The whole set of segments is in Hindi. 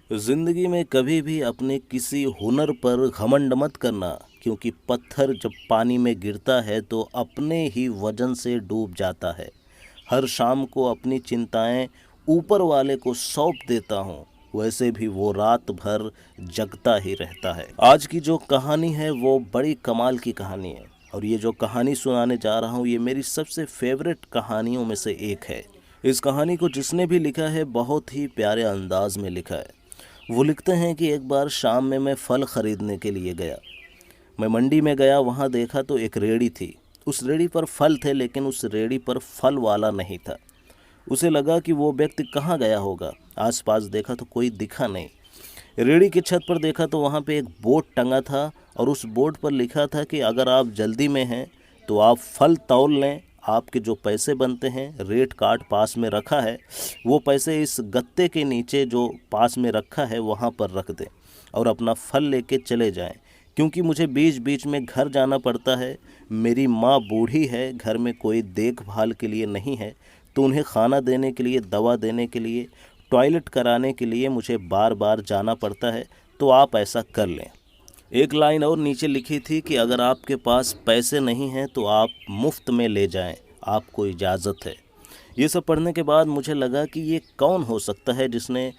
ज़िंदगी में कभी भी अपने किसी हुनर पर घमंड मत करना, क्योंकि पत्थर जब पानी में गिरता है तो अपने ही वजन से डूब जाता है। हर शाम को अपनी चिंताएं ऊपर वाले को सौंप देता हूँ, वैसे भी वो रात भर जगता ही रहता है। आज की जो कहानी है वो बड़ी कमाल की कहानी है, और ये जो कहानी सुनाने जा रहा हूँ ये मेरी सबसे फेवरेट कहानियों में से एक है। इस कहानी को जिसने भी लिखा है बहुत ही प्यारे अंदाज में लिखा है। वो लिखते हैं कि एक बार शाम में मैं फल ख़रीदने के लिए गया। मैं मंडी में गया, वहाँ देखा तो एक रेहड़ी थी। उस रेहड़ी पर फल थे, लेकिन उस रेहड़ी पर फल वाला नहीं था। उसे लगा कि वो व्यक्ति कहाँ गया होगा। आसपास देखा तो कोई दिखा नहीं। रेहड़ी की छत पर देखा तो वहाँ पे एक बोर्ड टंगा था, और उस बोर्ड पर लिखा था कि अगर आप जल्दी में हैं तो आप फल तौल लें, आपके जो पैसे बनते हैं रेट कार्ड पास में रखा है, वो पैसे इस गत्ते के नीचे जो पास में रखा है वहाँ पर रख दें और अपना फल लेके चले जाएं, क्योंकि मुझे बीच बीच में घर जाना पड़ता है। मेरी माँ बूढ़ी है, घर में कोई देखभाल के लिए नहीं है, तो उन्हें खाना देने के लिए, दवा देने के लिए, टॉयलेट कराने के लिए मुझे बार बार जाना पड़ता है, तो आप ऐसा कर लें। एक लाइन और नीचे लिखी थी कि अगर आपके पास पैसे नहीं हैं तो आप मुफ्त में ले जाएं, आपको इजाज़त है। ये सब पढ़ने के बाद मुझे लगा कि ये कौन हो सकता है जिसने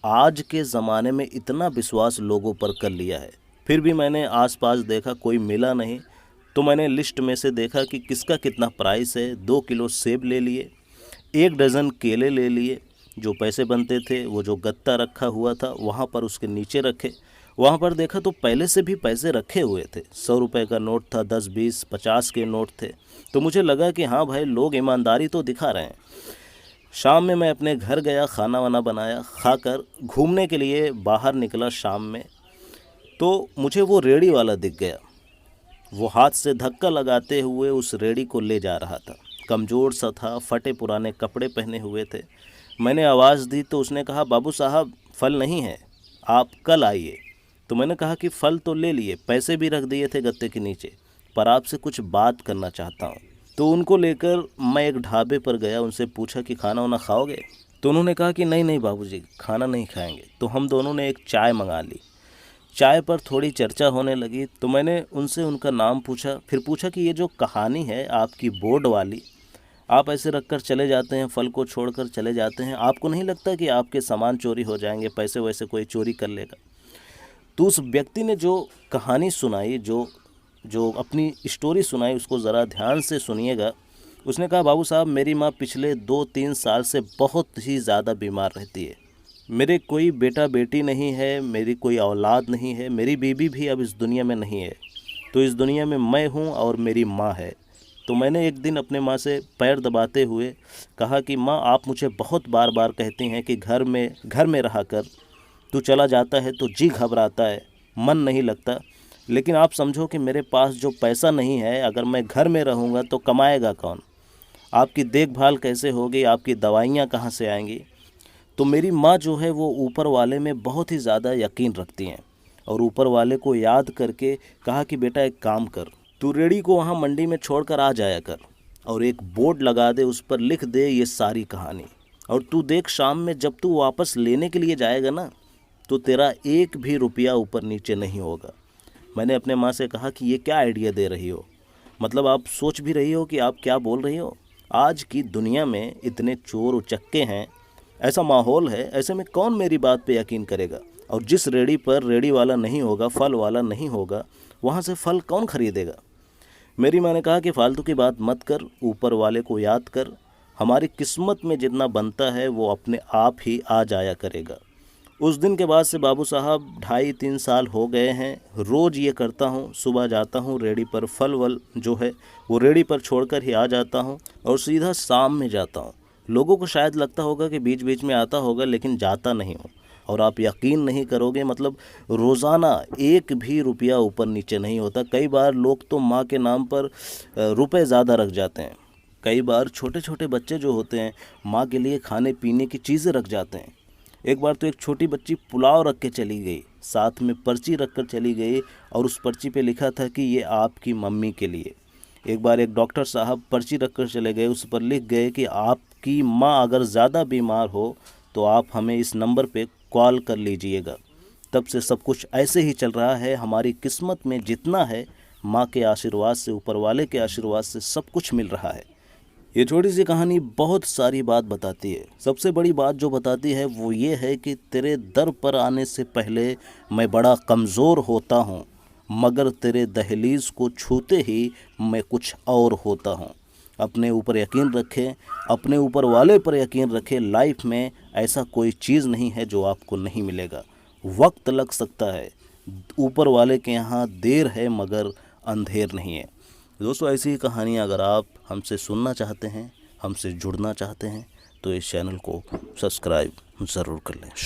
आज के ज़माने में इतना विश्वास लोगों पर कर लिया है। फिर भी मैंने आसपास देखा, कोई मिला नहीं, तो मैंने लिस्ट में से देखा कि किसका कितना प्राइस है। 2 किलो सेब ले लिए, 1 डज़न केले ले लिए। जो पैसे बनते थे वो जो गत्ता रखा हुआ था वहाँ पर उसके नीचे रखे। वहाँ पर देखा तो पहले से भी पैसे रखे हुए थे। 100 रुपये का नोट था, 10, 20, 50 के नोट थे। तो मुझे लगा कि हाँ भाई, लोग ईमानदारी तो दिखा रहे हैं। शाम में मैं अपने घर गया, खाना वाना बनाया, खाकर घूमने के लिए बाहर निकला शाम में। तो मुझे वो रेहड़ी वाला दिख गया। वो हाथ से धक्का लगाते हुए उस रेहड़ी को ले जा रहा था। कमज़ोर सा था, फटे पुराने कपड़े पहने हुए थे। मैंने आवाज़ दी तो उसने कहा, बाबू साहब फल नहीं है, आप कल आइए। तो मैंने कहा कि फ़ल तो ले लिए, पैसे भी रख दिए थे गत्ते के नीचे, पर आपसे कुछ बात करना चाहता हूँ। तो उनको लेकर मैं एक ढाबे पर गया, उनसे पूछा कि खाना वाना खाओगे? तो उन्होंने कहा कि नहीं नहीं बाबूजी, खाना नहीं खाएंगे। तो हम दोनों ने एक चाय मंगा ली। चाय पर थोड़ी चर्चा होने लगी, तो मैंने उनसे उनका नाम पूछा। फिर पूछा कि ये जो कहानी है आपकी बोर्ड वाली, आप ऐसे रखकर चले जाते हैं, फल को छोड़कर चले जाते हैं, आपको नहीं लगता कि आपके सामान चोरी हो जाएंगे, पैसे वैसे कोई चोरी कर लेगा? तो उस व्यक्ति ने जो कहानी सुनाई, जो जो अपनी स्टोरी सुनाई, उसको ज़रा ध्यान से सुनिएगा। उसने कहा, बाबू साहब मेरी माँ पिछले 2-3 साल से बहुत ही ज़्यादा बीमार रहती है। मेरे कोई बेटा बेटी नहीं है, मेरी कोई औलाद नहीं है, मेरी बीवी भी अब इस दुनिया में नहीं है। तो इस दुनिया में मैं हूँ और मेरी माँ है। तो मैंने एक दिन अपने माँ से पैर दबाते हुए कहा कि माँ, आप मुझे बहुत बार बार कहती हैं कि घर में रहा कर, तू चला जाता है तो जी घबराता है, मन नहीं लगता। लेकिन आप समझो कि मेरे पास जो पैसा नहीं है, अगर मैं घर में रहूँगा तो कमाएगा कौन? आपकी देखभाल कैसे होगी? आपकी दवाइयाँ कहाँ से आएंगी? तो मेरी माँ जो है वो ऊपर वाले में बहुत ही ज़्यादा यकीन रखती हैं, और ऊपर वाले को याद करके कहा कि बेटा एक काम कर, तू रेहड़ी को वहाँ मंडी में छोड़कर आ जाया कर, और एक बोर्ड लगा दे, उस पर लिख दे ये सारी कहानी। और तू देख, शाम में जब तू वापस लेने के लिए जाएगा ना, तो तेरा एक भी रुपया ऊपर नीचे नहीं होगा। मैंने अपने माँ से कहा कि ये क्या आइडिया दे रही हो? मतलब आप सोच भी रही हो कि आप क्या बोल रही हो? आज की दुनिया में इतने चोर उचक्के हैं, ऐसा माहौल है, ऐसे में कौन मेरी बात पे यकीन करेगा? और जिस रेहड़ी पर रेहड़ी वाला नहीं होगा, फल वाला नहीं होगा, वहाँ से फल कौन खरीदेगा? मेरी माँ ने कहा कि फालतू की बात मत कर, ऊपर वाले को याद कर, हमारी किस्मत में जितना बनता है वो अपने आप ही आ जाया करेगा। उस दिन के बाद से बाबू साहब 2.5-3 साल हो गए हैं, रोज़ ये करता हूँ। सुबह जाता हूँ रेहड़ी पर, फल वल जो है वो रेहड़ी पर छोड़कर ही आ जाता हूँ, और सीधा शाम में जाता हूँ। लोगों को शायद लगता होगा कि बीच बीच में आता होगा, लेकिन जाता नहीं हूँ। और आप यकीन नहीं करोगे, मतलब रोज़ाना एक भी रुपया ऊपर नीचे नहीं होता। कई बार लोग तो माँ के नाम पर रुपए ज़्यादा रख जाते हैं। कई बार छोटे छोटे बच्चे जो होते हैं माँ के लिए खाने पीने की चीज़ें रख जाते हैं। एक बार तो एक छोटी बच्ची पुलाव रख के चली गई, साथ में पर्ची रख कर चली गई, और उस पर्ची पे लिखा था कि ये आपकी मम्मी के लिए। एक बार एक डॉक्टर साहब पर्ची रख कर चले गए, उस पर लिख गए कि आपकी माँ अगर ज़्यादा बीमार हो तो आप हमें इस नंबर पे कॉल कर लीजिएगा। तब से सब कुछ ऐसे ही चल रहा है। हमारी किस्मत में जितना है, माँ के आशीर्वाद से, ऊपर वाले के आशीर्वाद से सब कुछ मिल रहा है। ये छोटी सी कहानी बहुत सारी बात बताती है। सबसे बड़ी बात जो बताती है वो ये है कि तेरे दर पर आने से पहले मैं बड़ा कमज़ोर होता हूँ, मगर तेरे दहलीज को छूते ही मैं कुछ और होता हूँ। अपने ऊपर यकीन रखें, अपने ऊपर वाले पर यकीन रखें। लाइफ में ऐसा कोई चीज़ नहीं है जो आपको नहीं मिलेगा। वक्त लग सकता है, ऊपर वाले के यहाँ देर है मगर अंधेर नहीं है। दोस्तों, ऐसी ही कहानियाँ अगर आप हमसे सुनना चाहते हैं, हमसे जुड़ना चाहते हैं, तो इस चैनल को सब्सक्राइब ज़रूर कर लें। शुक्रिया।